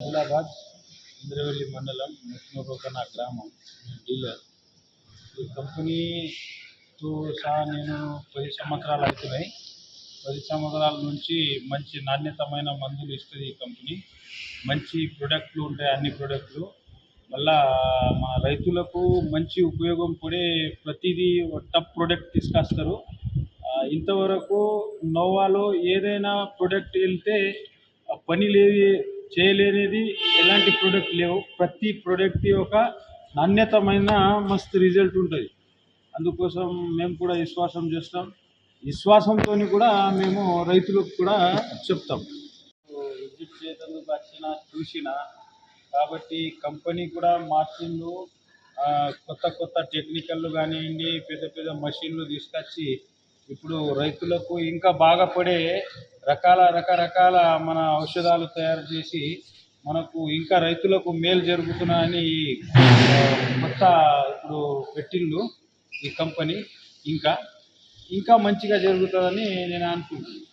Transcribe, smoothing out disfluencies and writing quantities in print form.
ఆదిలాబాద్ ఇంద్రవెల్లి మండలం ముస్నూరుకన గ్రామం. నేను డీలర్. ఈ కంపెనీతో సహా నేను 10 సంవత్సరాలు అవుతున్నాయి. 10 సంవత్సరాల నుంచి మంచి నాణ్యతమైన మందులు ఇస్తుంది ఈ కంపెనీ. మంచి ప్రొడక్ట్లు ఉంటాయి, అన్ని ప్రొడక్ట్లు. మళ్ళా మా రైతులకు మంచి ఉపయోగం పడే ప్రతిదీ టాప్ ప్రొడక్ట్ తీసుకొస్తారు. ఇంతవరకు నోవాలో ఏదైనా ప్రొడక్ట్ వెళ్తే పని చేయలేనిది ఎలాంటి ప్రొడక్ట్ లేవు. ప్రతి ప్రొడక్ట్ ఒక నాణ్యతమైన మస్తు రిజల్ట్ ఉంటుంది. అందుకోసం మేము కూడా విశ్వాసం చేస్తాం. విశ్వాసంతో కూడా మేము రైతులకు కూడా చెప్తాం. విజిట్ చేసేందుకు చూసిన కాబట్టి కంపెనీ కూడా మార్చిండు. కొత్త కొత్త టెక్నికల్లు కానివ్వండి, పెద్ద పెద్ద మషిన్లు తీసుకొచ్చి ఇప్పుడు రైతులకు ఇంకా బాగా పడే రకరకాల మన ఔషధాలు తయారు చేసి మనకు ఇంకా రైతులకు మేలు జరుగుతున్నాయని కొత్త ఇప్పుడు పెట్టిండు ఈ కంపెనీ. ఇంకా మంచిగా జరుగుతుందని నేను అనుకుంటున్నాను.